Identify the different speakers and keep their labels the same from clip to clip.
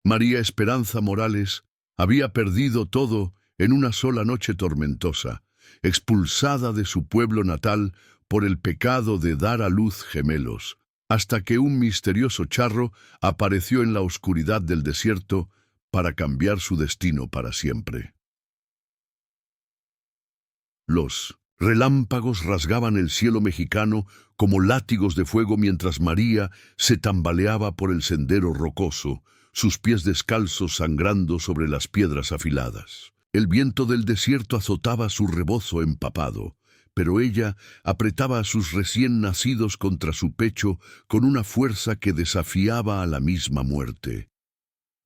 Speaker 1: María Esperanza Morales había perdido todo en una sola noche tormentosa, expulsada de su pueblo natal por el pecado de dar a luz gemelos, hasta que un misterioso charro apareció en la oscuridad del desierto para cambiar su destino para siempre. Los relámpagos rasgaban el cielo mexicano como látigos de fuego mientras María se tambaleaba por el sendero rocoso, sus pies descalzos sangrando sobre las piedras afiladas. El viento del desierto azotaba su rebozo empapado, pero ella apretaba a sus recién nacidos contra su pecho con una fuerza que desafiaba a la misma muerte.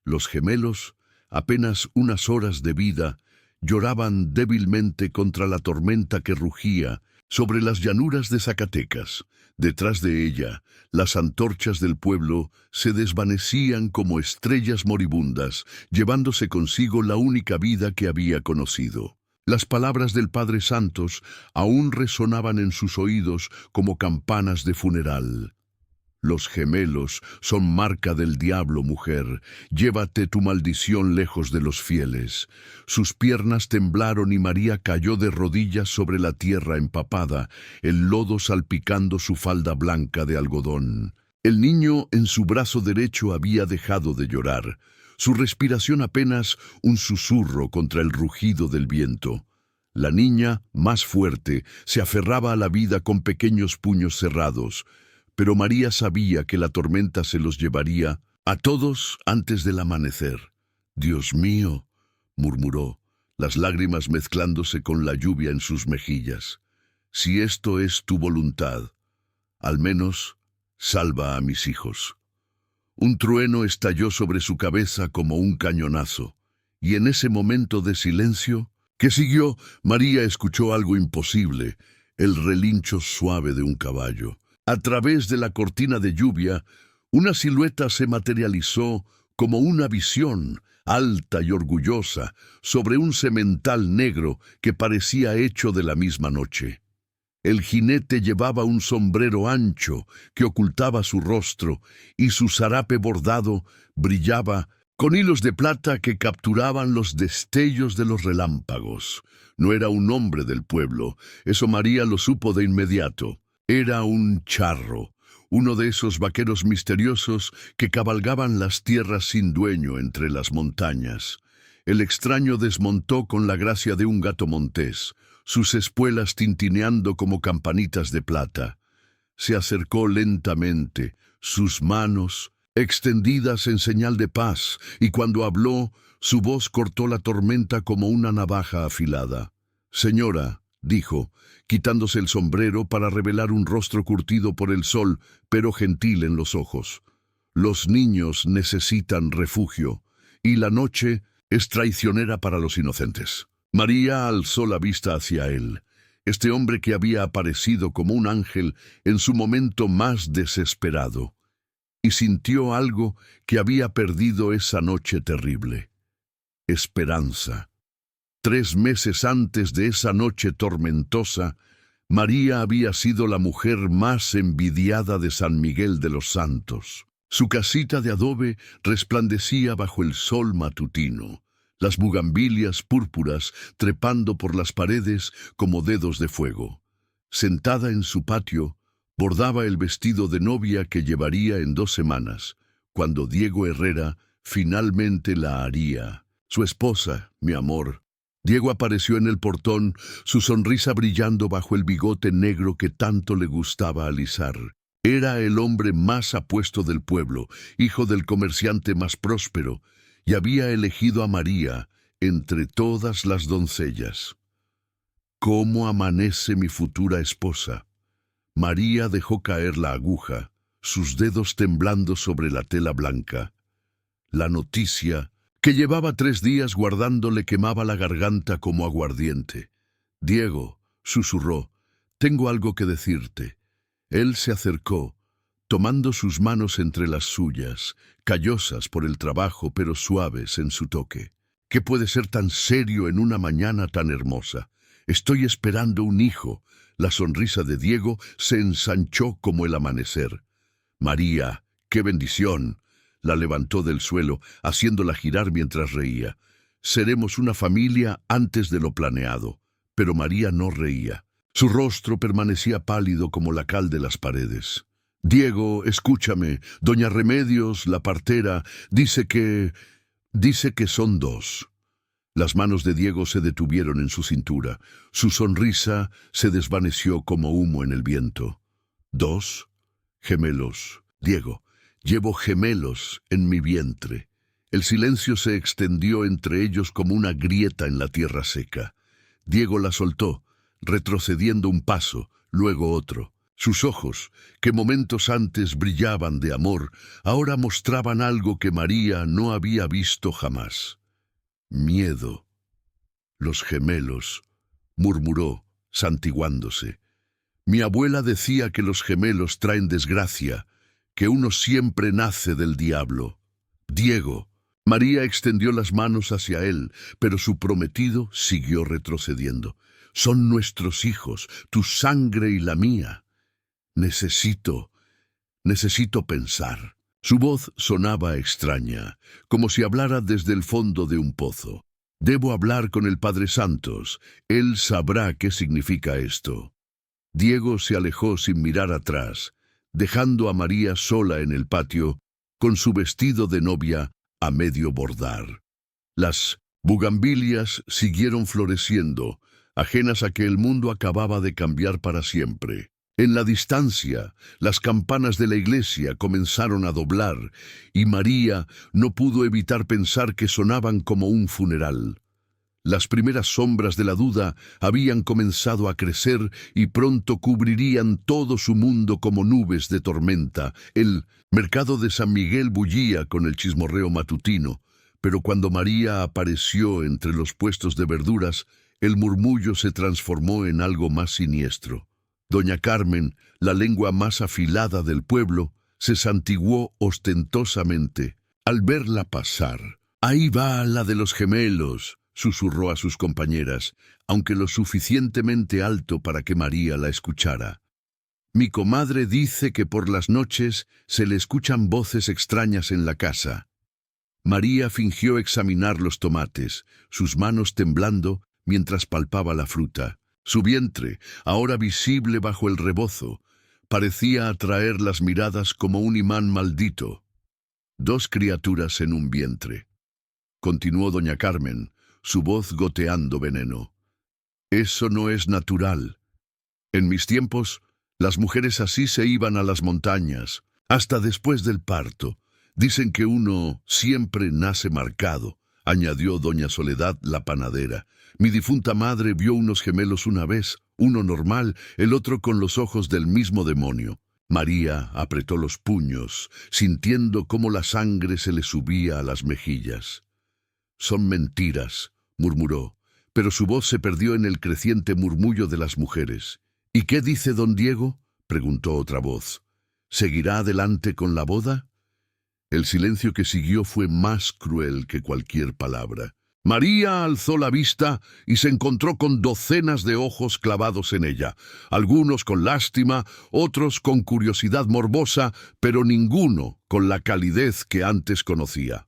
Speaker 1: Los gemelos, apenas unas horas de vida, lloraban débilmente contra la tormenta que rugía sobre las llanuras de Zacatecas. Detrás de ella, las antorchas del pueblo se desvanecían como estrellas moribundas, llevándose consigo la única vida que había conocido. Las palabras del Padre Santos aún resonaban en sus oídos como campanas de funeral. Los gemelos son marca del diablo, mujer. Llévate tu maldición lejos de los fieles. Sus piernas temblaron y María cayó de rodillas sobre la tierra empapada, el lodo salpicando su falda blanca de algodón. El niño en su brazo derecho había dejado de llorar, su respiración apenas un susurro contra el rugido del viento. La niña, más fuerte, se aferraba a la vida con pequeños puños cerrados, pero María sabía que la tormenta se los llevaría a todos antes del amanecer. «Dios mío», murmuró, las lágrimas mezclándose con la lluvia en sus mejillas. «Si esto es tu voluntad, al menos salva a mis hijos». Un trueno estalló sobre su cabeza como un cañonazo, y en ese momento de silencio que siguió, María escuchó algo imposible, el relincho suave de un caballo. A través de la cortina de lluvia, una silueta se materializó como una visión, alta y orgullosa, sobre un semental negro que parecía hecho de la misma noche. El jinete llevaba un sombrero ancho que ocultaba su rostro, y su zarape bordado brillaba con hilos de plata que capturaban los destellos de los relámpagos. No era un hombre del pueblo, eso María lo supo de inmediato. Era un charro, uno de esos vaqueros misteriosos que cabalgaban las tierras sin dueño entre las montañas. El extraño desmontó con la gracia de un gato montés, sus espuelas tintineando como campanitas de plata. Se acercó lentamente, sus manos extendidas en señal de paz, y cuando habló, su voz cortó la tormenta como una navaja afilada. «Señora», dijo, quitándose el sombrero para revelar un rostro curtido por el sol, pero gentil en los ojos. «Los niños necesitan refugio, y la noche es traicionera para los inocentes». María alzó la vista hacia él, este hombre que había aparecido como un ángel en su momento más desesperado, y sintió algo que había perdido esa noche terrible: esperanza. 3 meses antes de esa noche tormentosa, María había sido la mujer más envidiada de San Miguel de los Santos. Su casita de adobe resplandecía bajo el sol matutino, las bugambilias púrpuras trepando por las paredes como dedos de fuego. Sentada en su patio, bordaba el vestido de novia que llevaría en 2 semanas, cuando Diego Herrera finalmente la haría su esposa, mi amor. Diego apareció en el portón, su sonrisa brillando bajo el bigote negro que tanto le gustaba alisar. Era el hombre más apuesto del pueblo, hijo del comerciante más próspero, y había elegido a María entre todas las doncellas. «¿Cómo amanece mi futura esposa?». María dejó caer la aguja, sus dedos temblando sobre la tela blanca. La noticia que llevaba 3 días guardando le quemaba la garganta como aguardiente. «Diego», susurró, «tengo algo que decirte». Él se acercó, tomando sus manos entre las suyas, callosas por el trabajo pero suaves en su toque. «¿Qué puede ser tan serio en una mañana tan hermosa? Estoy esperando un hijo». La sonrisa de Diego se ensanchó como el amanecer. «María, qué bendición». La levantó del suelo, haciéndola girar mientras reía. Seremos una familia antes de lo planeado. Pero María no reía. Su rostro permanecía pálido como la cal de las paredes. Diego, escúchame. Doña Remedios, la partera, dice que son dos. Las manos de Diego se detuvieron en su cintura. Su sonrisa se desvaneció como humo en el viento. ¿Dos? Gemelos. Diego, llevo gemelos en mi vientre. El silencio se extendió entre ellos como una grieta en la tierra seca. Diego la soltó, retrocediendo un paso, luego otro. Sus ojos, que momentos antes brillaban de amor, ahora mostraban algo que María no había visto jamás. Miedo. Los gemelos, murmuró, santiguándose. Mi abuela decía que los gemelos traen desgracia, que uno siempre nace del diablo. Diego. María extendió las manos hacia él, pero su prometido siguió retrocediendo. Son nuestros hijos, tu sangre y la mía. Necesito pensar. Su voz sonaba extraña, como si hablara desde el fondo de un pozo. Debo hablar con el Padre Santos. Él sabrá qué significa esto. Diego se alejó sin mirar atrás, dejando a María sola en el patio, con su vestido de novia a medio bordar. Las bugambilias siguieron floreciendo, ajenas a que el mundo acababa de cambiar para siempre. En la distancia, las campanas de la iglesia comenzaron a doblar, y María no pudo evitar pensar que sonaban como un funeral. Las primeras sombras de la duda habían comenzado a crecer y pronto cubrirían todo su mundo como nubes de tormenta. El mercado de San Miguel bullía con el chismorreo matutino, pero cuando María apareció entre los puestos de verduras, el murmullo se transformó en algo más siniestro. Doña Carmen, la lengua más afilada del pueblo, se santiguó ostentosamente al verla pasar. «Ahí va la de los gemelos», susurró a sus compañeras, aunque lo suficientemente alto para que María la escuchara. «Mi comadre dice que por las noches se le escuchan voces extrañas en la casa». María fingió examinar los tomates, sus manos temblando mientras palpaba la fruta. Su vientre, ahora visible bajo el rebozo, parecía atraer las miradas como un imán maldito. «Dos criaturas en un vientre», continuó doña Carmen, su voz goteando veneno. «Eso no es natural. En mis tiempos, las mujeres así se iban a las montañas, hasta después del parto. Dicen que uno siempre nace marcado», añadió doña Soledad la panadera. «Mi difunta madre vio unos gemelos una vez, uno normal, el otro con los ojos del mismo demonio». María apretó los puños, sintiendo cómo la sangre se le subía a las mejillas. «Son mentiras», murmuró, pero su voz se perdió en el creciente murmullo de las mujeres. «¿Y qué dice don Diego?», preguntó otra voz. «¿Seguirá adelante con la boda?». El silencio que siguió fue más cruel que cualquier palabra. María alzó la vista y se encontró con docenas de ojos clavados en ella, algunos con lástima, otros con curiosidad morbosa, pero ninguno con la calidez que antes conocía.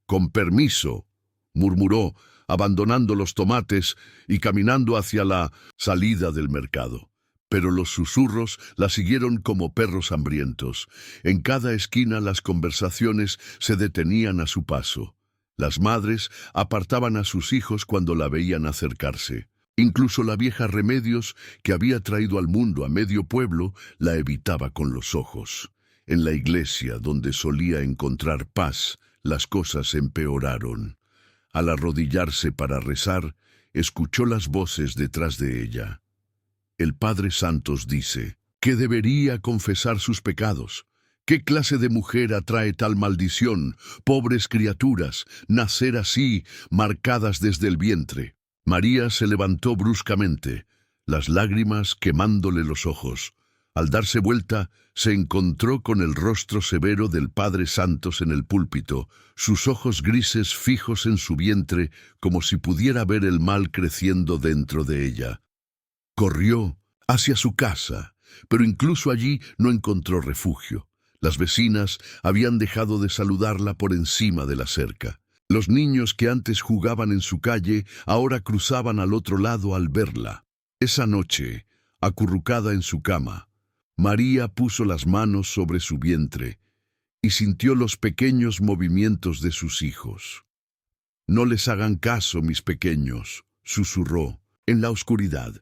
Speaker 1: «Con permiso», murmuró, abandonando los tomates y caminando hacia la salida del mercado. Pero los susurros la siguieron como perros hambrientos. En cada esquina las conversaciones se detenían a su paso. Las madres apartaban a sus hijos cuando la veían acercarse. Incluso la vieja Remedios, que había traído al mundo a medio pueblo, la evitaba con los ojos. En la iglesia, donde solía encontrar paz, las cosas empeoraron. Al arrodillarse para rezar, escuchó las voces detrás de ella. El Padre Santos dice que debería confesar sus pecados. ¿Qué clase de mujer atrae tal maldición? Pobres criaturas, nacer así, marcadas desde el vientre. María se levantó bruscamente, las lágrimas quemándole los ojos. Al darse vuelta, se encontró con el rostro severo del Padre Santos en el púlpito, sus ojos grises fijos en su vientre, como si pudiera ver el mal creciendo dentro de ella. Corrió hacia su casa, pero incluso allí no encontró refugio. Las vecinas habían dejado de saludarla por encima de la cerca. Los niños que antes jugaban en su calle ahora cruzaban al otro lado al verla. Esa noche, acurrucada en su cama, María puso las manos sobre su vientre y sintió los pequeños movimientos de sus hijos. «No les hagan caso, mis pequeños», susurró, en la oscuridad.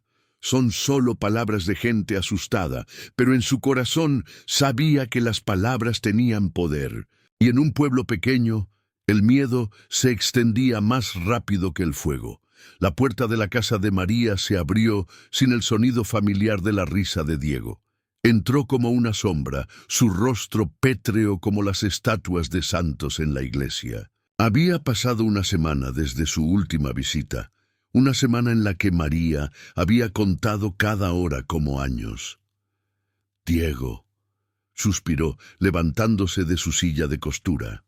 Speaker 1: «Son solo palabras de gente asustada», pero en su corazón sabía que las palabras tenían poder, y en un pueblo pequeño, el miedo se extendía más rápido que el fuego. La puerta de la casa de María se abrió sin el sonido familiar de la risa de Diego. Entró como una sombra, su rostro pétreo como las estatuas de santos en la iglesia. Había pasado una semana desde su última visita, una semana en la que María había contado cada hora como años. «Diego», suspiró, levantándose de su silla de costura.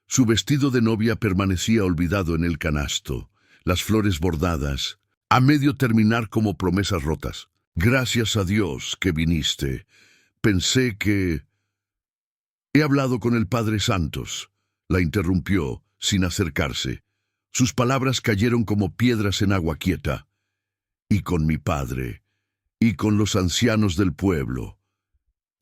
Speaker 1: Su vestido de novia permanecía olvidado en el canasto, las flores bordadas, a medio terminar como promesas rotas. «Gracias a Dios que viniste. Pensé que...» «He hablado con el Padre Santos», la interrumpió, sin acercarse. Sus palabras cayeron como piedras en agua quieta. «Y con mi padre, y con los ancianos del pueblo».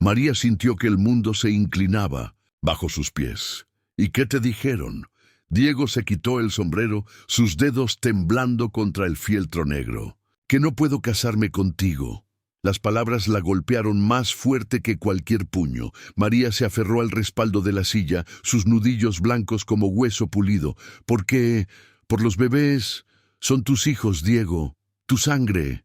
Speaker 1: María sintió que el mundo se inclinaba bajo sus pies. «¿Y qué te dijeron?» Diego se quitó el sombrero, sus dedos temblando contra el fieltro negro. «Que no puedo casarme contigo». Las palabras la golpearon más fuerte que cualquier puño. María se aferró al respaldo de la silla, sus nudillos blancos como hueso pulido. «Porque, por los bebés, son tus hijos, Diego, tu sangre».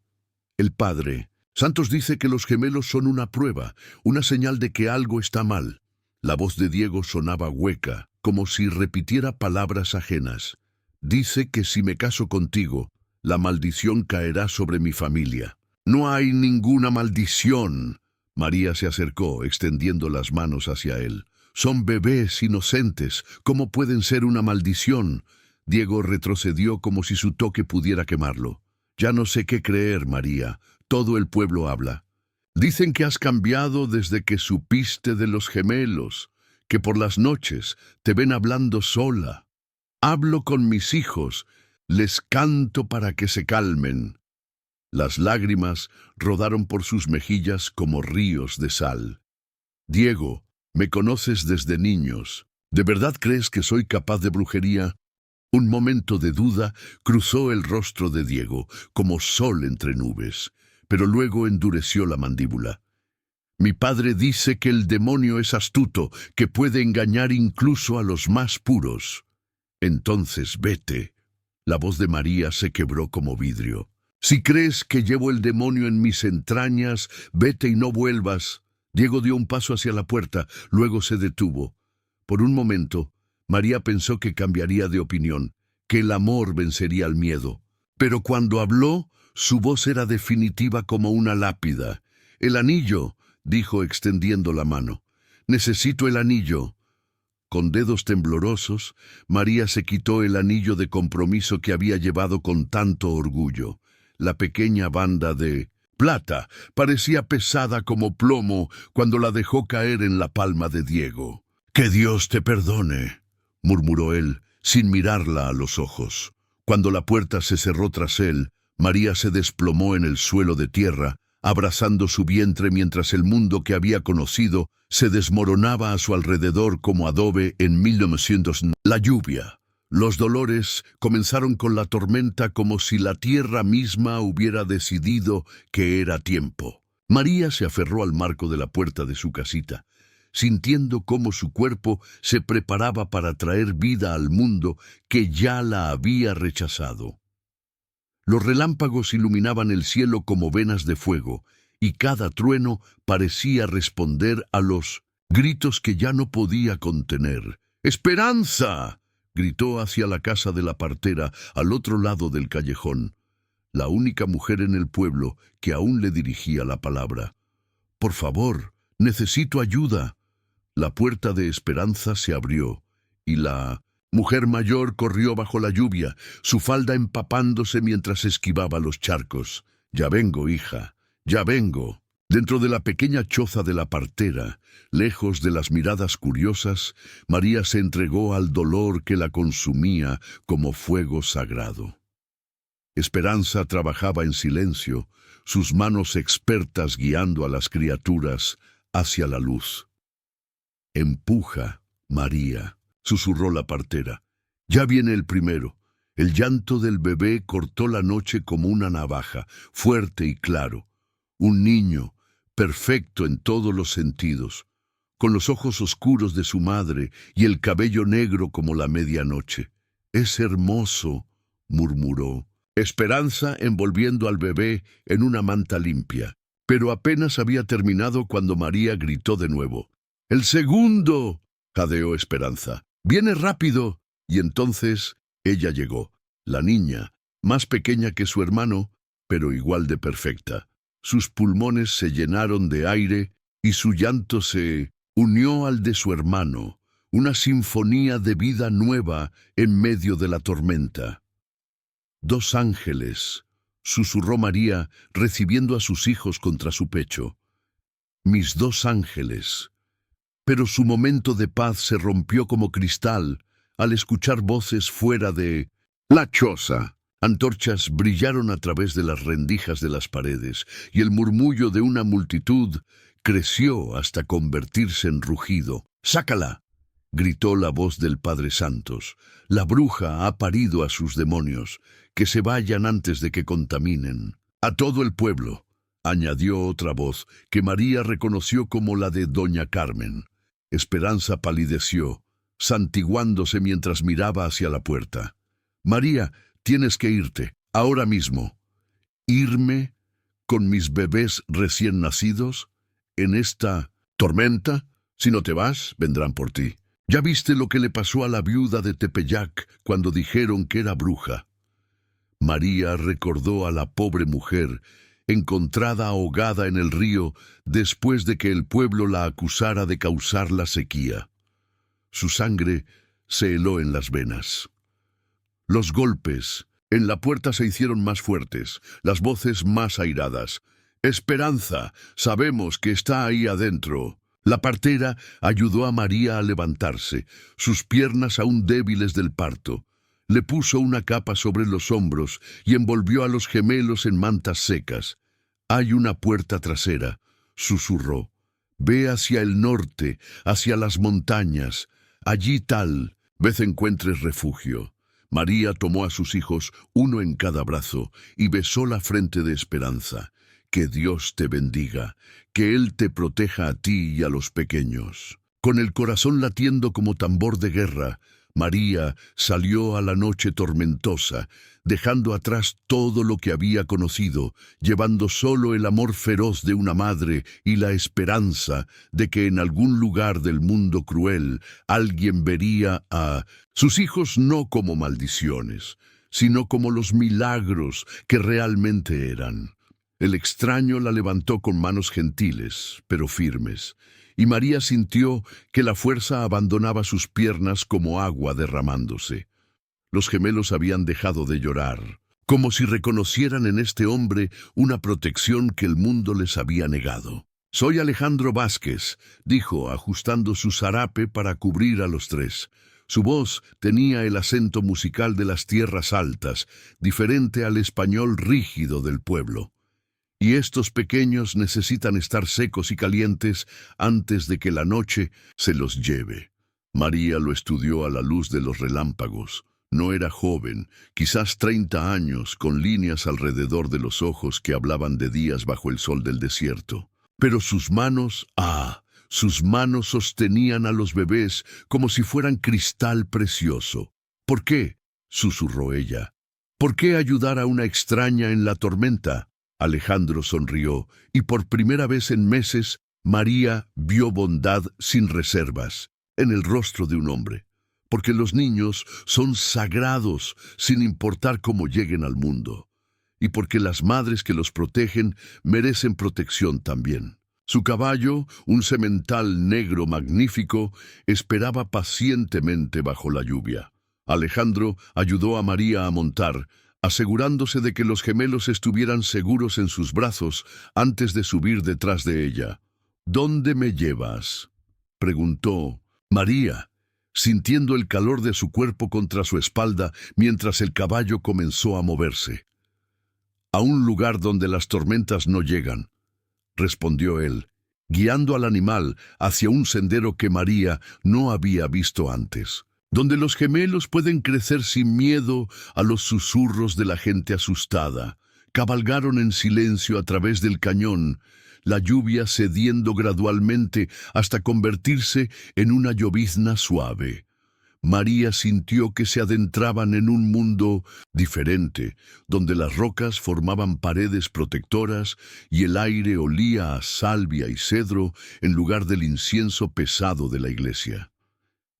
Speaker 1: El padre. «Santos dice que los gemelos son una prueba, una señal de que algo está mal». La voz de Diego sonaba hueca, como si repitiera palabras ajenas. «Dice que si me caso contigo, la maldición caerá sobre mi familia». «No hay ninguna maldición». María se acercó, extendiendo las manos hacia él. «Son bebés inocentes. ¿Cómo pueden ser una maldición?» Diego retrocedió como si su toque pudiera quemarlo. «Ya no sé qué creer, María. Todo el pueblo habla. Dicen que has cambiado desde que supiste de los gemelos, que por las noches te ven hablando sola. Hablo con mis hijos, les canto para que se calmen». Las lágrimas rodaron por sus mejillas como ríos de sal. «Diego, me conoces desde niños. ¿De verdad crees que soy capaz de brujería?» Un momento de duda cruzó el rostro de Diego, como sol entre nubes, pero luego endureció la mandíbula. «Mi padre dice que el demonio es astuto, que puede engañar incluso a los más puros». «Entonces vete». La voz de María se quebró como vidrio. «Si crees que llevo el demonio en mis entrañas, vete y no vuelvas». Diego dio un paso hacia la puerta, luego se detuvo. Por un momento, María pensó que cambiaría de opinión, que el amor vencería al miedo. Pero cuando habló, su voz era definitiva como una lápida. «El anillo», dijo extendiendo la mano. «Necesito el anillo». Con dedos temblorosos, María se quitó el anillo de compromiso que había llevado con tanto orgullo. La pequeña banda de plata parecía pesada como plomo cuando la dejó caer en la palma de Diego. «Que Dios te perdone», murmuró él, sin mirarla a los ojos. Cuando la puerta se cerró tras él, María se desplomó en el suelo de tierra, abrazando su vientre mientras el mundo que había conocido se desmoronaba a su alrededor como adobe en 1900. La lluvia. Los dolores comenzaron con la tormenta como si la tierra misma hubiera decidido que era tiempo. María se aferró al marco de la puerta de su casita, sintiendo cómo su cuerpo se preparaba para traer vida al mundo que ya la había rechazado. Los relámpagos iluminaban el cielo como venas de fuego, y cada trueno parecía responder a los gritos que ya no podía contener. «¡Esperanza!», gritó hacia la casa de la partera, al otro lado del callejón, la única mujer en el pueblo que aún le dirigía la palabra. «Por favor, necesito ayuda». La puerta de Esperanza se abrió, y la mujer mayor corrió bajo la lluvia, su falda empapándose mientras esquivaba los charcos. «Ya vengo, hija, ya vengo». Dentro de la pequeña choza de la partera, lejos de las miradas curiosas, María se entregó al dolor que la consumía como fuego sagrado. Esperanza trabajaba en silencio, sus manos expertas guiando a las criaturas hacia la luz. «Empuja, María», susurró la partera. «Ya viene el primero». El llanto del bebé cortó la noche como una navaja, fuerte y claro. Un niño, perfecto en todos los sentidos, con los ojos oscuros de su madre y el cabello negro como la medianoche. «Es hermoso», murmuró. Esperanza envolviendo al bebé en una manta limpia. Pero apenas había terminado cuando María gritó de nuevo. «¡El segundo!», jadeó Esperanza. «¡Viene rápido!». Y entonces ella llegó, la niña, más pequeña que su hermano, pero igual de perfecta. Sus pulmones se llenaron de aire y su llanto se unió al de su hermano, una sinfonía de vida nueva en medio de la tormenta. «Dos ángeles», susurró María, recibiendo a sus hijos contra su pecho. «Mis dos ángeles». Pero su momento de paz se rompió como cristal al escuchar voces fuera de la choza. Antorchas brillaron a través de las rendijas de las paredes, y el murmullo de una multitud creció hasta convertirse en rugido. «¡Sácala!», gritó la voz del Padre Santos. «La bruja ha parido a sus demonios. Que se vayan antes de que contaminen». «A todo el pueblo», añadió otra voz, que María reconoció como la de doña Carmen. Esperanza palideció, santiguándose mientras miraba hacia la puerta. «María, tienes que irte, ahora mismo». «¿Irme con mis bebés recién nacidos? ¿En esta tormenta? Si no te vas, vendrán por ti. Ya viste lo que le pasó a la viuda de Tepeyac cuando dijeron que era bruja». María recordó a la pobre mujer, encontrada ahogada en el río después de que el pueblo la acusara de causar la sequía. Su sangre se heló en las venas. Los golpes en la puerta se hicieron más fuertes, las voces más airadas. «Esperanza, sabemos que está ahí adentro». La partera ayudó a María a levantarse, sus piernas aún débiles del parto. Le puso una capa sobre los hombros y envolvió a los gemelos en mantas secas. «Hay una puerta trasera», susurró. «Ve hacia el norte, hacia las montañas. Allí tal vez encuentres refugio». María tomó a sus hijos, uno en cada brazo, y besó la frente de Esperanza. «Que Dios te bendiga, que Él te proteja a ti y a los pequeños». Con el corazón latiendo como tambor de guerra, María salió a la noche tormentosa, dejando atrás todo lo que había conocido, llevando solo el amor feroz de una madre y la esperanza de que en algún lugar del mundo cruel alguien vería a sus hijos no como maldiciones, sino como los milagros que realmente eran. El extraño la levantó con manos gentiles, pero firmes, y María sintió que la fuerza abandonaba sus piernas como agua derramándose. Los gemelos habían dejado de llorar, como si reconocieran en este hombre una protección que el mundo les había negado. «Soy Alejandro Vázquez», dijo, ajustando su zarape para cubrir a los tres. Su voz tenía el acento musical de las tierras altas, diferente al español rígido del pueblo. «Y estos pequeños necesitan estar secos y calientes antes de que la noche se los lleve». María lo estudió a la luz de los relámpagos. No era joven, quizás 30 años, con líneas alrededor de los ojos que hablaban de días bajo el sol del desierto. Pero sus manos, sus manos sostenían a los bebés como si fueran cristal precioso. «¿Por qué?», susurró ella. «¿Por qué ayudar a una extraña en la tormenta?». Alejandro sonrió, y por primera vez en meses, María vio bondad sin reservas en el rostro de un hombre. Porque los niños son sagrados sin importar cómo lleguen al mundo. Y porque las madres que los protegen merecen protección también. Su caballo, un semental negro magnífico, esperaba pacientemente bajo la lluvia. Alejandro ayudó a María a montar, asegurándose de que los gemelos estuvieran seguros en sus brazos antes de subir detrás de ella. «¿Dónde me llevas?», preguntó María, sintiendo el calor de su cuerpo contra su espalda mientras el caballo comenzó a moverse. «A un lugar donde las tormentas no llegan», respondió él, guiando al animal hacia un sendero que María no había visto antes, donde los gemelos pueden crecer sin miedo a los susurros de la gente asustada. Cabalgaron en silencio a través del cañón, la lluvia cediendo gradualmente hasta convertirse en una llovizna suave. María sintió que se adentraban en un mundo diferente, donde las rocas formaban paredes protectoras y el aire olía a salvia y cedro en lugar del incienso pesado de la iglesia.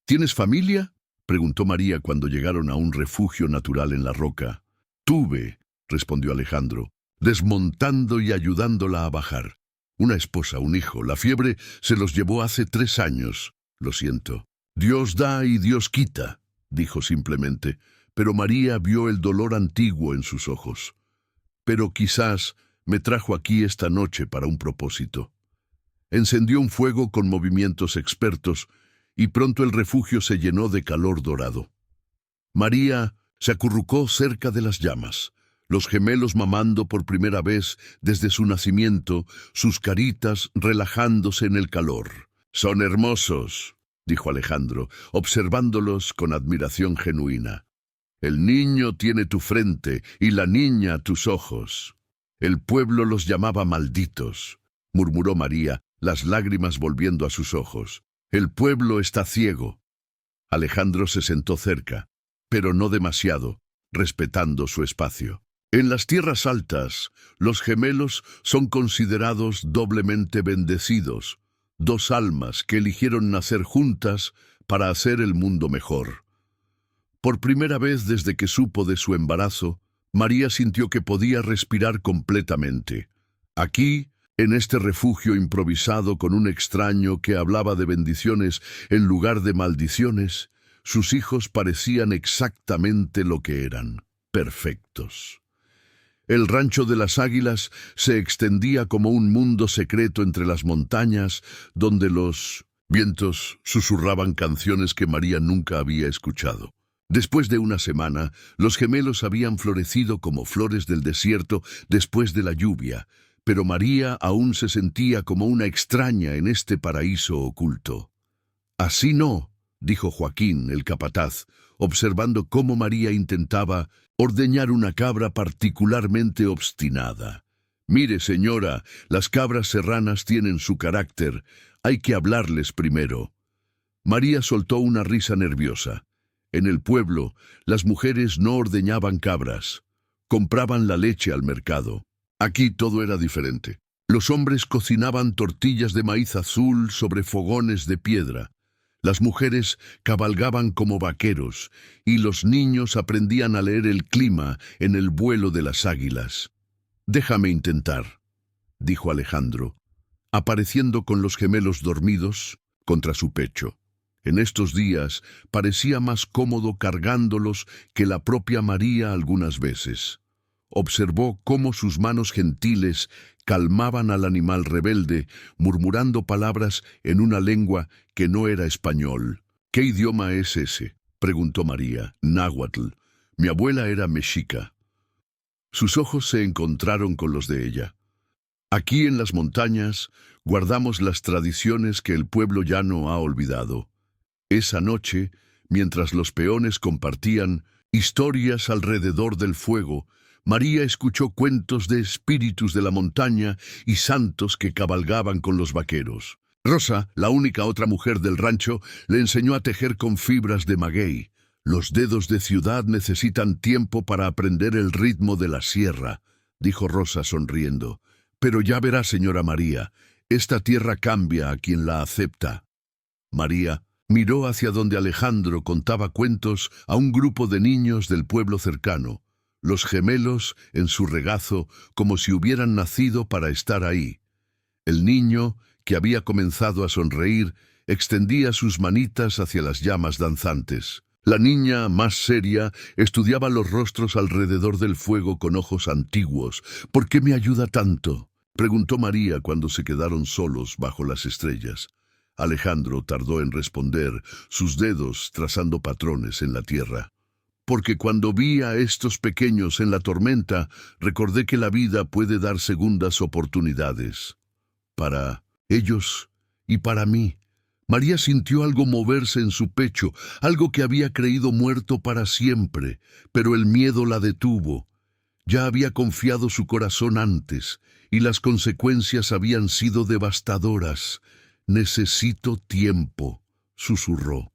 Speaker 1: «¿Tienes familia?», preguntó María cuando llegaron a un refugio natural en la roca. «Tuve», respondió Alejandro, desmontando y ayudándola a bajar. «Una esposa, un hijo. La fiebre se los llevó hace 3 años. Lo siento». «Dios da y Dios quita», dijo simplemente, pero María vio el dolor antiguo en sus ojos. «Pero quizás me trajo aquí esta noche para un propósito». Encendió un fuego con movimientos expertos y pronto el refugio se llenó de calor dorado. María se acurrucó cerca de las llamas, los gemelos mamando por primera vez desde su nacimiento, sus caritas relajándose en el calor. «Son hermosos», dijo Alejandro, observándolos con admiración genuina. «El niño tiene tu frente y la niña tus ojos». «El pueblo los llamaba malditos», murmuró María, las lágrimas volviendo a sus ojos. «El pueblo está ciego». Alejandro se sentó cerca, pero no demasiado, respetando su espacio. En las tierras altas, los gemelos son considerados doblemente bendecidos, 2 almas que eligieron nacer juntas para hacer el mundo mejor. Por primera vez desde que supo de su embarazo, María sintió que podía respirar completamente. Aquí, en este refugio improvisado con un extraño que hablaba de bendiciones en lugar de maldiciones, sus hijos parecían exactamente lo que eran, perfectos. El rancho de las águilas se extendía como un mundo secreto entre las montañas, donde los vientos susurraban canciones que María nunca había escuchado. Después de una semana, los gemelos habían florecido como flores del desierto después de la lluvia, pero María aún se sentía como una extraña en este paraíso oculto. «Así no», dijo Joaquín, el capataz, observando cómo María intentaba ordeñar una cabra particularmente obstinada. «Mire, señora, las cabras serranas tienen su carácter. Hay que hablarles primero». María soltó una risa nerviosa. En el pueblo, las mujeres no ordeñaban cabras. Compraban la leche al mercado. Aquí todo era diferente. Los hombres cocinaban tortillas de maíz azul sobre fogones de piedra. Las mujeres cabalgaban como vaqueros y los niños aprendían a leer el clima en el vuelo de las águilas. «Déjame intentar», dijo Alejandro, apareciendo con los gemelos dormidos contra su pecho. En estos días parecía más cómodo cargándolos que la propia María algunas veces. Observó cómo sus manos gentiles calmaban al animal rebelde, murmurando palabras en una lengua que no era español. «¿Qué idioma es ese?», preguntó María. «Náhuatl. Mi abuela era mexica». Sus ojos se encontraron con los de ella. «Aquí en las montañas guardamos las tradiciones que el pueblo ya no ha olvidado». Esa noche, mientras los peones compartían historias alrededor del fuego, María escuchó cuentos de espíritus de la montaña y santos que cabalgaban con los vaqueros. Rosa, la única otra mujer del rancho, le enseñó a tejer con fibras de maguey. «Los dedos de ciudad necesitan tiempo para aprender el ritmo de la sierra», dijo Rosa sonriendo. «Pero ya verá, señora María, esta tierra cambia a quien la acepta». María miró hacia donde Alejandro contaba cuentos a un grupo de niños del pueblo cercano, los gemelos en su regazo como si hubieran nacido para estar ahí. El niño, que había comenzado a sonreír, extendía sus manitas hacia las llamas danzantes. La niña, más seria, estudiaba los rostros alrededor del fuego con ojos antiguos. ¿Por qué me ayuda tanto?, preguntó María cuando se quedaron solos bajo las estrellas. Alejandro tardó en responder, sus dedos trazando patrones en la tierra. Porque cuando vi a estos pequeños en la tormenta, recordé que la vida puede dar segundas oportunidades. Para ellos y para mí. María sintió algo moverse en su pecho, algo que había creído muerto para siempre, pero el miedo la detuvo. Ya había confiado su corazón antes, y las consecuencias habían sido devastadoras. «Necesito tiempo», susurró.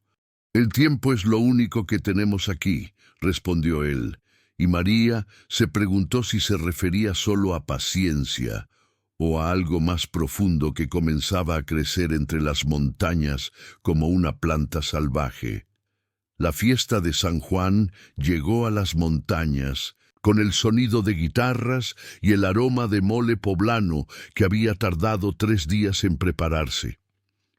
Speaker 1: «El tiempo es lo único que tenemos aquí», respondió él, y María se preguntó si se refería solo a paciencia o a algo más profundo que comenzaba a crecer entre las montañas como una planta salvaje. La fiesta de San Juan llegó a las montañas, con el sonido de guitarras y el aroma de mole poblano que había tardado 3 días en prepararse.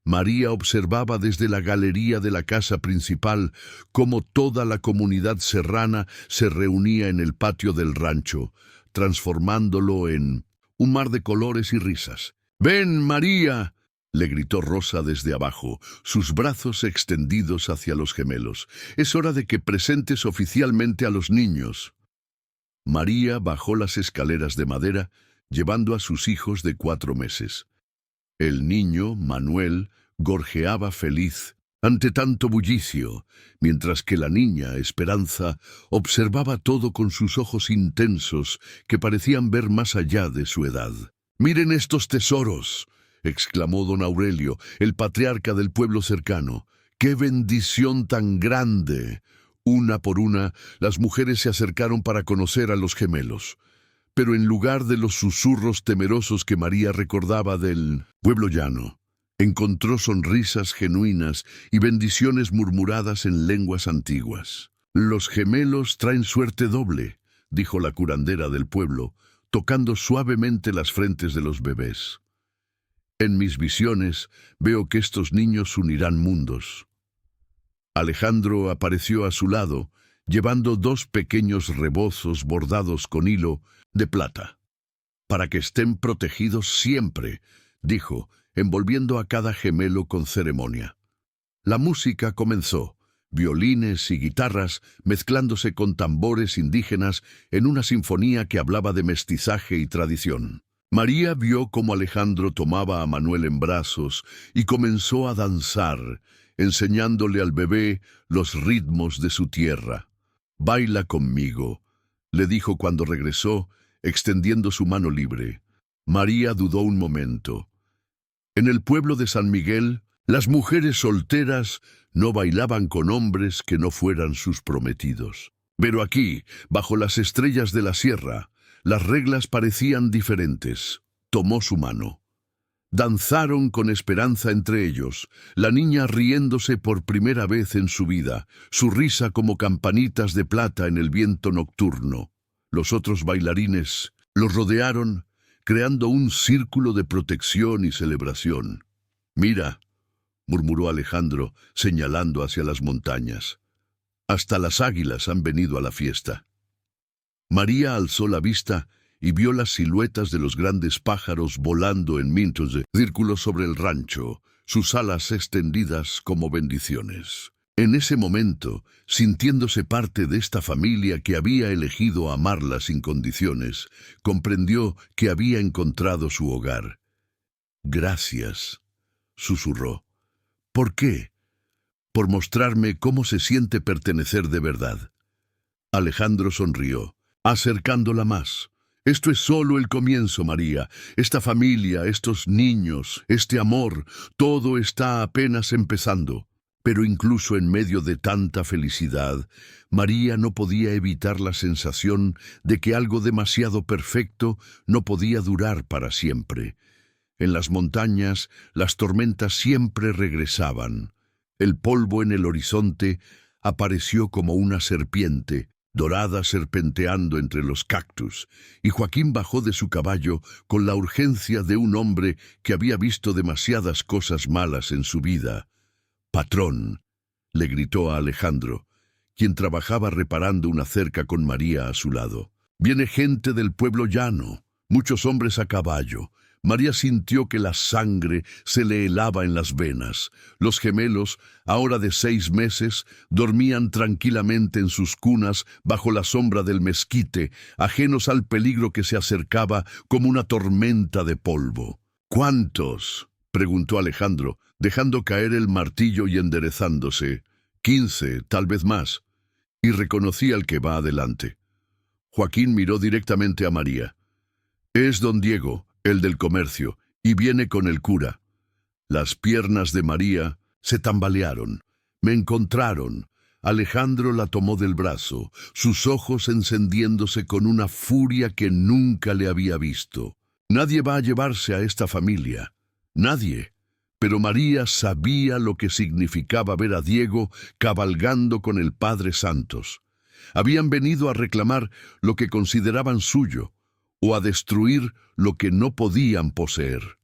Speaker 1: María observaba desde la galería de la casa principal cómo toda la comunidad serrana se reunía en el patio del rancho, transformándolo en un mar de colores y risas. «¡Ven, María!», le gritó Rosa desde abajo, sus brazos extendidos hacia los gemelos. «Es hora de que presentes oficialmente a los niños». María bajó las escaleras de madera, llevando a sus hijos de 4 meses. El niño, Manuel, gorjeaba feliz ante tanto bullicio, mientras que la niña, Esperanza, observaba todo con sus ojos intensos que parecían ver más allá de su edad. «¡Miren estos tesoros!», exclamó don Aurelio, el patriarca del pueblo cercano. «¡Qué bendición tan grande!». Una por una, las mujeres se acercaron para conocer a los gemelos. Pero en lugar de los susurros temerosos que María recordaba del pueblo llano, encontró sonrisas genuinas y bendiciones murmuradas en lenguas antiguas. «Los gemelos traen suerte doble», dijo la curandera del pueblo, tocando suavemente las frentes de los bebés. «En mis visiones veo que estos niños unirán mundos». Alejandro apareció a su lado, llevando 2 pequeños rebozos bordados con hilo de plata. «Para que estén protegidos siempre», dijo, envolviendo a cada gemelo con ceremonia. La música comenzó, violines y guitarras mezclándose con tambores indígenas en una sinfonía que hablaba de mestizaje y tradición. María vio cómo Alejandro tomaba a Manuel en brazos y comenzó a danzar, enseñándole al bebé los ritmos de su tierra. «Baila conmigo», le dijo cuando regresó, extendiendo su mano libre. María dudó un momento. En el pueblo de San Miguel, las mujeres solteras no bailaban con hombres que no fueran sus prometidos. Pero aquí, bajo las estrellas de la sierra, las reglas parecían diferentes. Tomó su mano. Danzaron con esperanza entre ellos, la niña riéndose por primera vez en su vida, su risa como campanitas de plata en el viento nocturno. Los otros bailarines los rodearon, creando un círculo de protección y celebración. «Mira», murmuró Alejandro, señalando hacia las montañas. «Hasta las águilas han venido a la fiesta». María alzó la vista y vio las siluetas de los grandes pájaros volando en mintos de círculos sobre el rancho, sus alas extendidas como bendiciones. En ese momento, sintiéndose parte de esta familia que había elegido amarla sin condiciones, comprendió que había encontrado su hogar. «Gracias», susurró. «¿Por qué?». «Por mostrarme cómo se siente pertenecer de verdad». Alejandro sonrió, acercándola más. «Esto es solo el comienzo, María. Esta familia, estos niños, este amor, todo está apenas empezando». Pero incluso en medio de tanta felicidad, María no podía evitar la sensación de que algo demasiado perfecto no podía durar para siempre. En las montañas, las tormentas siempre regresaban. El polvo en el horizonte apareció como una serpiente, dorada serpenteando entre los cactus, y Joaquín bajó de su caballo con la urgencia de un hombre que había visto demasiadas cosas malas en su vida. «Patrón», le gritó a Alejandro, quien trabajaba reparando una cerca con María a su lado. «Viene gente del pueblo llano, muchos hombres a caballo». María sintió que la sangre se le helaba en las venas. Los gemelos, ahora de 6 meses, dormían tranquilamente en sus cunas bajo la sombra del mezquite, ajenos al peligro que se acercaba como una tormenta de polvo. «¿Cuántos?», preguntó Alejandro, dejando caer el martillo y enderezándose. 15, tal vez más. Y reconocí al que va adelante. Joaquín miró directamente a María. «Es don Diego, el del comercio, y viene con el cura». Las piernas de María se tambalearon. Me encontraron. Alejandro la tomó del brazo, sus ojos encendiéndose con una furia que nunca le había visto. «Nadie va a llevarse a esta familia. Nadie». Pero María sabía lo que significaba ver a Diego cabalgando con el Padre Santos. Habían venido a reclamar lo que consideraban suyo, o a destruir lo que no podían poseer.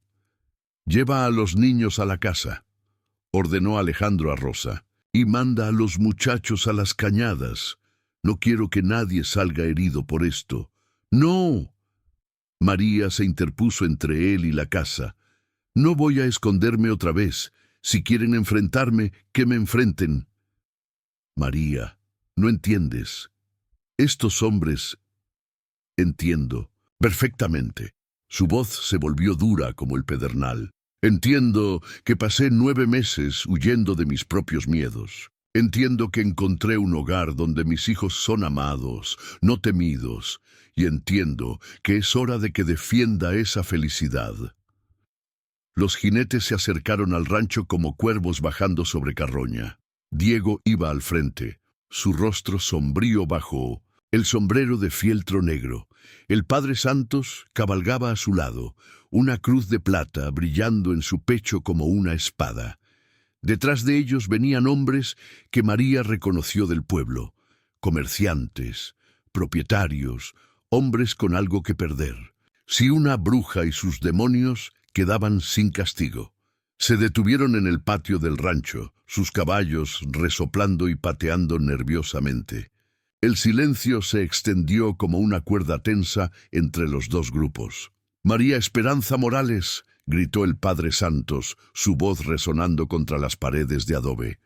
Speaker 1: «Lleva a los niños a la casa», ordenó Alejandro a Rosa, «y manda a los muchachos a las cañadas. No quiero que nadie salga herido por esto». «No». María se interpuso entre él y la casa. «No voy a esconderme otra vez. Si quieren enfrentarme, que me enfrenten». «María, no entiendes. Estos hombres...». «Entiendo perfectamente». Su voz se volvió dura como el pedernal. «Entiendo que pasé 9 meses huyendo de mis propios miedos. Entiendo que encontré un hogar donde mis hijos son amados, no temidos. Y entiendo que es hora de que defienda esa felicidad». Los jinetes se acercaron al rancho como cuervos bajando sobre carroña. Diego iba al frente, su rostro sombrío bajo el sombrero de fieltro negro. El Padre Santos cabalgaba a su lado, una cruz de plata brillando en su pecho como una espada. Detrás de ellos venían hombres que María reconoció del pueblo, comerciantes, propietarios, hombres con algo que perder. Si una bruja y sus demonios quedaban sin castigo. Se detuvieron en el patio del rancho, sus caballos resoplando y pateando nerviosamente. El silencio se extendió como una cuerda tensa entre los dos grupos. «María Esperanza Morales», gritó el Padre Santos, su voz resonando contra las paredes de adobe.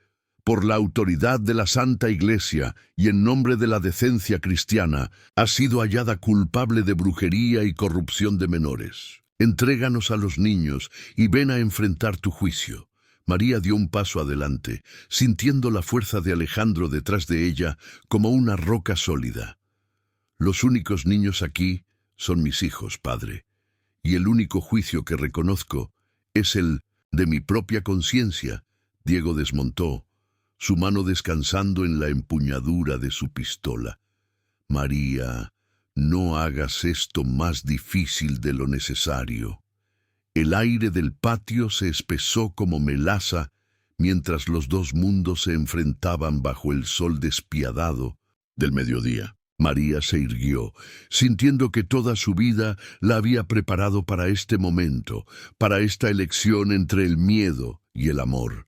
Speaker 1: «Por la autoridad de la Santa Iglesia y en nombre de la decencia cristiana, has sido hallada culpable de brujería y corrupción de menores. Entréganos a los niños y ven a enfrentar tu juicio». María dio un paso adelante, sintiendo la fuerza de Alejandro detrás de ella como una roca sólida. «Los únicos niños aquí son mis hijos, padre, y el único juicio que reconozco es el de mi propia conciencia». Diego desmontó, su mano descansando en la empuñadura de su pistola. «María, no hagas esto más difícil de lo necesario». El aire del patio se espesó como melaza mientras los dos mundos se enfrentaban bajo el sol despiadado del mediodía. María se irguió, sintiendo que toda su vida la había preparado para este momento, para esta elección entre el miedo y el amor.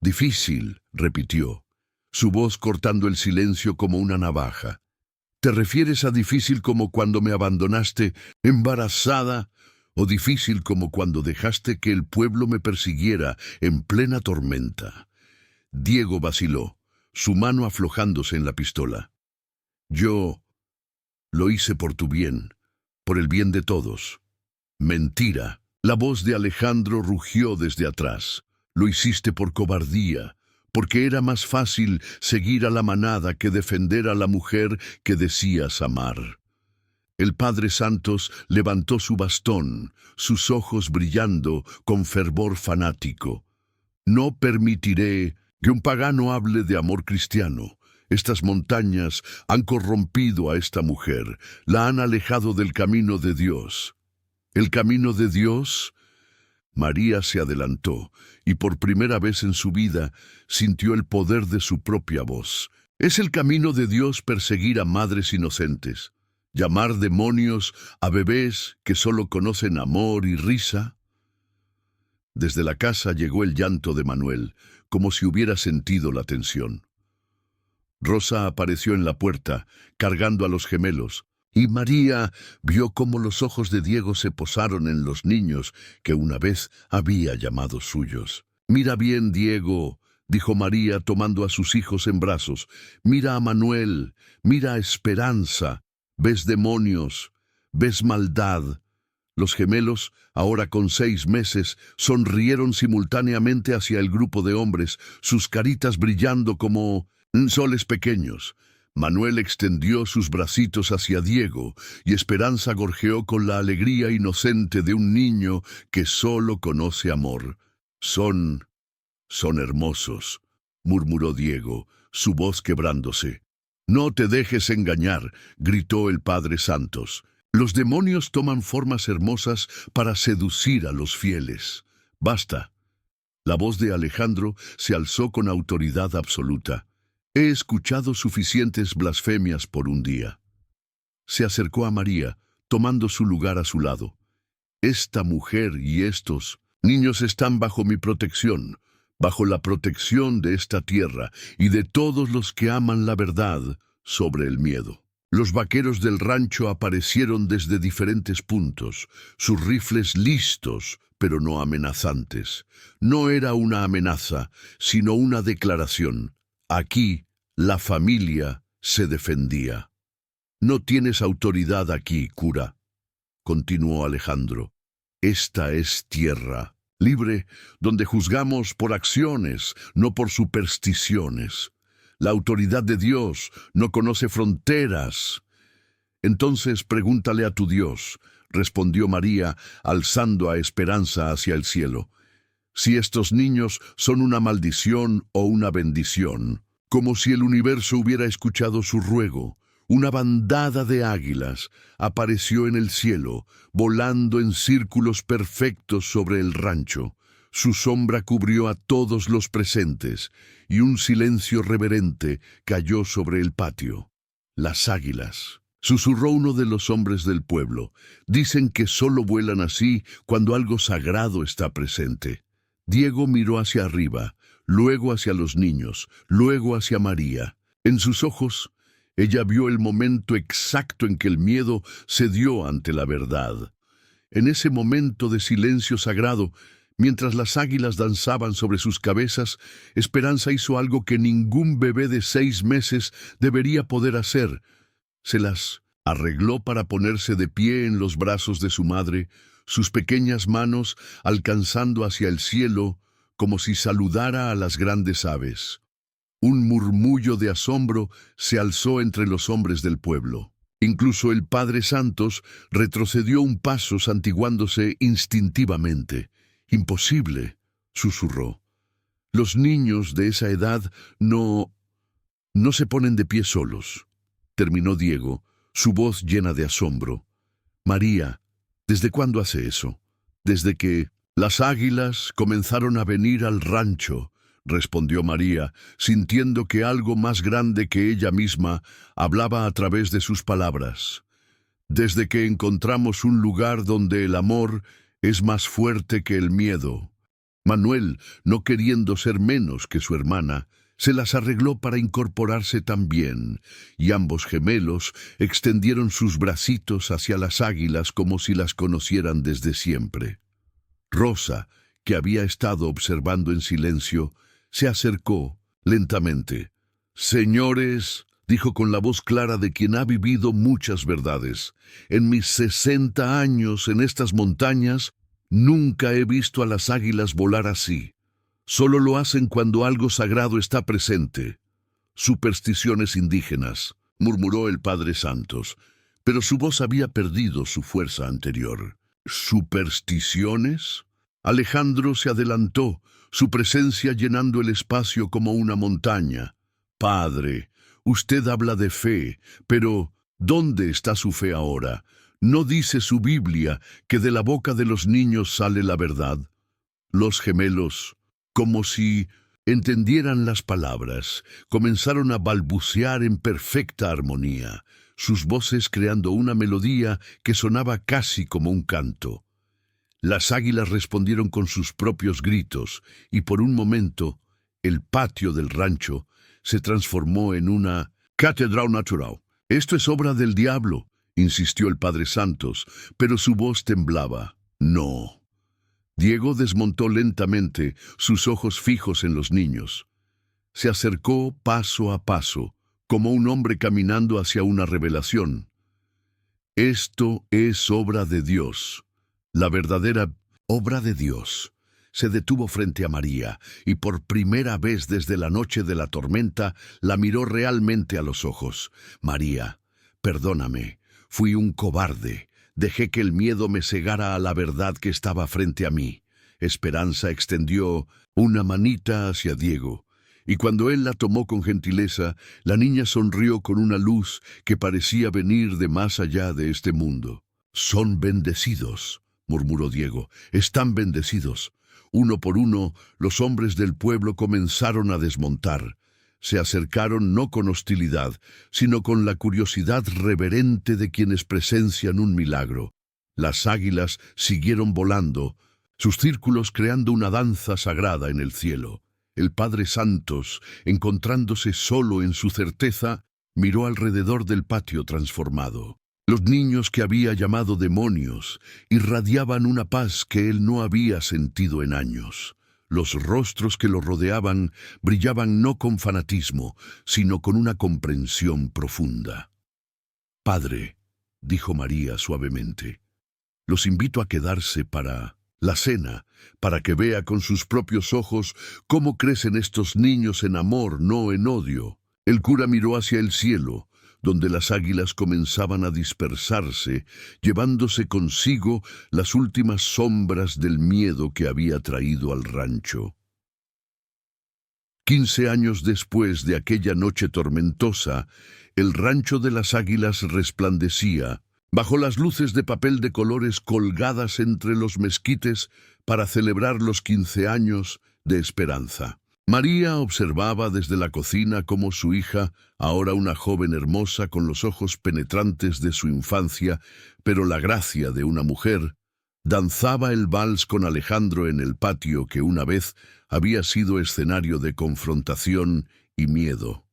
Speaker 1: «Difícil», repitió, su voz cortando el silencio como una navaja. «¿Te refieres a difícil como cuando me abandonaste embarazada? ¿O difícil como cuando dejaste que el pueblo me persiguiera en plena tormenta?» Diego vaciló, su mano aflojándose en la pistola. «Yo lo hice por tu bien, por el bien de todos». «Mentira». La voz de Alejandro rugió desde atrás. «Lo hiciste por cobardía, porque era más fácil seguir a la manada que defender a la mujer que decías amar». El Padre Santos levantó su bastón, sus ojos brillando con fervor fanático. «No permitiré que un pagano hable de amor cristiano. Estas montañas han corrompido a esta mujer, la han alejado del camino de Dios». «¿El camino de Dios?». María se adelantó y por primera vez en su vida sintió el poder de su propia voz. «¿Es el camino de Dios perseguir a madres inocentes? ¿Llamar demonios a bebés que solo conocen amor y risa?». Desde la casa llegó el llanto de Manuel, como si hubiera sentido la tensión. Rosa apareció en la puerta, cargando a los gemelos, y María vio cómo los ojos de Diego se posaron en los niños que una vez había llamado suyos. «Mira bien, Diego», dijo María tomando a sus hijos en brazos. «Mira a Manuel, mira a Esperanza. ¿Ves demonios? ¿Ves maldad?» Los gemelos, ahora con 6 meses, sonrieron simultáneamente hacia el grupo de hombres, sus caritas brillando como soles pequeños. Manuel extendió sus bracitos hacia Diego, y Esperanza gorjeó con la alegría inocente de un niño que solo conoce amor. Son hermosos», murmuró Diego, su voz quebrándose. «No te dejes engañar», gritó el Padre Santos. «Los demonios toman formas hermosas para seducir a los fieles. Basta». La voz de Alejandro se alzó con autoridad absoluta. «He escuchado suficientes blasfemias por un día». Se acercó a María, tomando su lugar a su lado. «Esta mujer y estos niños están bajo mi protección, bajo la protección de esta tierra y de todos los que aman la verdad sobre el miedo». Los vaqueros del rancho aparecieron desde diferentes puntos, sus rifles listos, pero no amenazantes. No era una amenaza, sino una declaración. Aquí, la familia se defendía. «No tienes autoridad aquí, cura», continuó Alejandro. «Esta es tierra libre, donde juzgamos por acciones, no por supersticiones. La autoridad de Dios no conoce fronteras». «Entonces pregúntale a tu Dios», respondió María, alzando a Esperanza hacia el cielo, «si estos niños son una maldición o una bendición». Como si el universo hubiera escuchado su ruego, una bandada de águilas apareció en el cielo, volando en círculos perfectos sobre el rancho. Su sombra cubrió a todos los presentes, y un silencio reverente cayó sobre el patio. «Las águilas», susurró uno de los hombres del pueblo, «dicen que solo vuelan así cuando algo sagrado está presente». Diego miró hacia arriba, luego hacia los niños, luego hacia María. En sus ojos, ella vio el momento exacto en que el miedo cedió ante la verdad. En ese momento de silencio sagrado, mientras las águilas danzaban sobre sus cabezas, Esperanza hizo algo que ningún bebé de 6 meses debería poder hacer. Se las arregló para ponerse de pie en los brazos de su madre, sus pequeñas manos alcanzando hacia el cielo como si saludara a las grandes aves. Un murmullo de asombro se alzó entre los hombres del pueblo. Incluso el Padre Santos retrocedió un paso santiguándose instintivamente. «Imposible», susurró. «Los niños de esa edad no se ponen de pie solos», terminó Diego, su voz llena de asombro. «María, ¿desde cuándo hace eso?» «Desde que las águilas comenzaron a venir al rancho», respondió María, sintiendo que algo más grande que ella misma hablaba a través de sus palabras. «Desde que encontramos un lugar donde el amor es más fuerte que el miedo». Manuel, no queriendo ser menos que su hermana, se las arregló para incorporarse también, y ambos gemelos extendieron sus bracitos hacia las águilas como si las conocieran desde siempre. Rosa, que había estado observando en silencio, se acercó lentamente. «Señores», dijo con la voz clara de quien ha vivido muchas verdades, «en mis 60 años en estas montañas, nunca he visto a las águilas volar así. Solo lo hacen cuando algo sagrado está presente». «Supersticiones indígenas», murmuró el Padre Santos, pero su voz había perdido su fuerza anterior. «¿Supersticiones?». Alejandro se adelantó, su presencia llenando el espacio como una montaña. «Padre, usted habla de fe, pero ¿dónde está su fe ahora? ¿No dice su Biblia que de la boca de los niños sale la verdad?». Los gemelos, como si entendieran las palabras, comenzaron a balbucear en perfecta armonía, sus voces creando una melodía que sonaba casi como un canto. Las águilas respondieron con sus propios gritos, y por un momento, el patio del rancho se transformó en una catedral natural. «Esto es obra del diablo», insistió el padre Santos, pero su voz temblaba. «No». Diego desmontó lentamente, sus ojos fijos en los niños. Se acercó paso a paso, como un hombre caminando hacia una revelación. «Esto es obra de Dios, la verdadera obra de Dios». Se detuvo frente a María y por primera vez desde la noche de la tormenta la miró realmente a los ojos. «María, perdóname, fui un cobarde. Dejé que el miedo me cegara a la verdad que estaba frente a mí». Esperanza extendió una manita hacia Diego, y cuando él la tomó con gentileza, la niña sonrió con una luz que parecía venir de más allá de este mundo. «Son bendecidos», murmuró Diego, «están bendecidos». Uno por uno, los hombres del pueblo comenzaron a desmontar. Se acercaron no con hostilidad, sino con la curiosidad reverente de quienes presencian un milagro. Las águilas siguieron volando, sus círculos creando una danza sagrada en el cielo. El Padre Santos, encontrándose solo en su certeza, miró alrededor del patio transformado. Los niños que había llamado demonios irradiaban una paz que él no había sentido en años. Los rostros que lo rodeaban brillaban no con fanatismo, sino con una comprensión profunda. «Padre», dijo María suavemente, «los invito a quedarse para la cena, para que vea con sus propios ojos cómo crecen estos niños en amor, no en odio». El cura miró hacia el cielo, donde las águilas comenzaban a dispersarse, llevándose consigo las últimas sombras del miedo que había traído al rancho. 15 años después de aquella noche tormentosa, el rancho de las águilas resplandecía, bajo las luces de papel de colores colgadas entre los mezquites para celebrar los 15 años de Esperanza. María observaba desde la cocina cómo su hija, ahora una joven hermosa con los ojos penetrantes de su infancia, pero la gracia de una mujer, danzaba el vals con Alejandro en el patio que una vez había sido escenario de confrontación y miedo.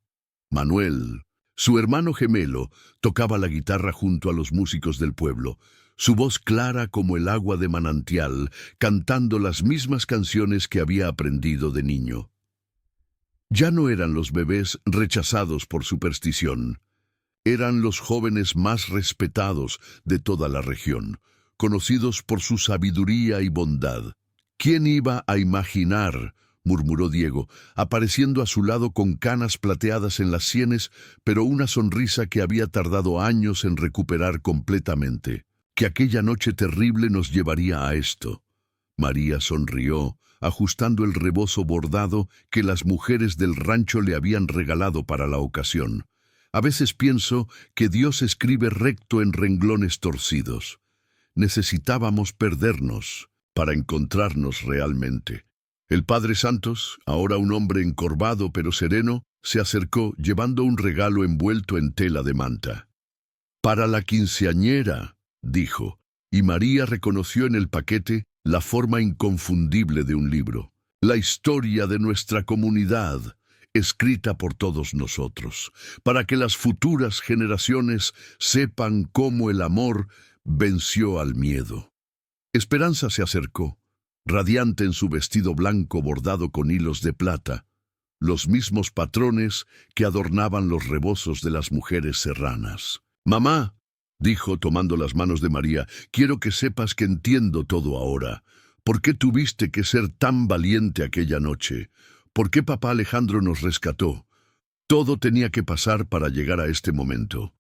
Speaker 1: Manuel, su hermano gemelo, tocaba la guitarra junto a los músicos del pueblo, su voz clara como el agua de manantial, cantando las mismas canciones que había aprendido de niño. Ya no eran los bebés rechazados por superstición. Eran los jóvenes más respetados de toda la región, conocidos por su sabiduría y bondad. «¿Quién iba a imaginar?», murmuró Diego, apareciendo a su lado con canas plateadas en las sienes, pero una sonrisa que había tardado años en recuperar completamente, «que aquella noche terrible nos llevaría a esto». María sonrió, ajustando el rebozo bordado que las mujeres del rancho le habían regalado para la ocasión. «A veces pienso que Dios escribe recto en renglones torcidos. Necesitábamos perdernos para encontrarnos realmente». El Padre Santos, ahora un hombre encorvado pero sereno, se acercó llevando un regalo envuelto en tela de manta. «Para la quinceañera», dijo, y María reconoció en el paquete la forma inconfundible de un libro. La historia de nuestra comunidad, escrita por todos nosotros, para que las futuras generaciones sepan cómo el amor venció al miedo. Esperanza se acercó, radiante en su vestido blanco bordado con hilos de plata, los mismos patrones que adornaban los rebozos de las mujeres serranas. «Mamá», dijo tomando las manos de María, «quiero que sepas que entiendo todo ahora. ¿Por qué tuviste que ser tan valiente aquella noche? ¿Por qué papá Alejandro nos rescató? Todo tenía que pasar para llegar a este momento».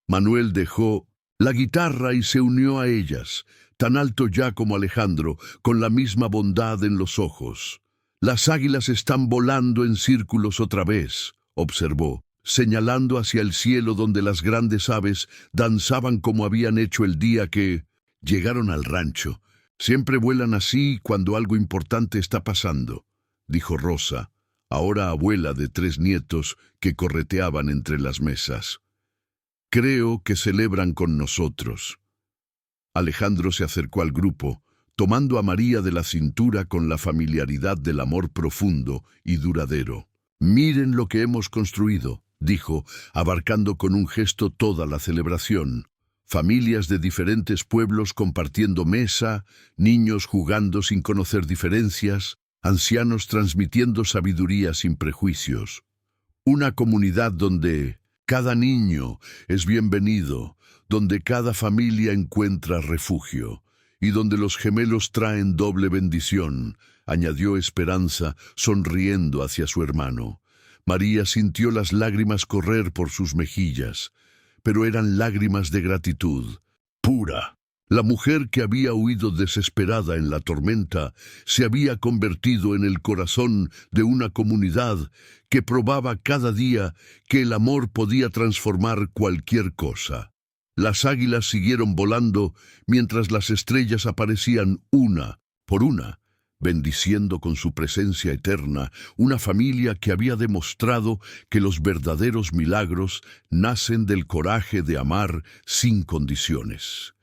Speaker 1: Manuel dejó la guitarra y se unió a ellas, tan alto ya como Alejandro, con la misma bondad en los ojos. «Las águilas están volando en círculos otra vez», observó, señalando hacia el cielo donde las grandes aves danzaban como habían hecho el día que llegaron al rancho. «Siempre vuelan así cuando algo importante está pasando», dijo Rosa, ahora abuela de 3 nietos que correteaban entre las mesas. «Creo que celebran con nosotros». Alejandro se acercó al grupo, tomando a María de la cintura con la familiaridad del amor profundo y duradero. Miren lo que hemos construido, dijo, abarcando con un gesto toda la celebración. Familias de diferentes pueblos compartiendo mesa, niños jugando sin conocer diferencias, ancianos transmitiendo sabiduría sin prejuicios. Una comunidad donde cada niño es bienvenido, donde cada familia encuentra refugio y donde los gemelos traen doble bendición, añadió Esperanza, sonriendo hacia su hermano. María sintió las lágrimas correr por sus mejillas, pero eran lágrimas de gratitud, pura. La mujer que había huido desesperada en la tormenta se había convertido en el corazón de una comunidad que probaba cada día que el amor podía transformar cualquier cosa. Las águilas siguieron volando mientras las estrellas aparecían una por una, bendiciendo con su presencia eterna una familia que había demostrado que los verdaderos milagros nacen del coraje de amar sin condiciones.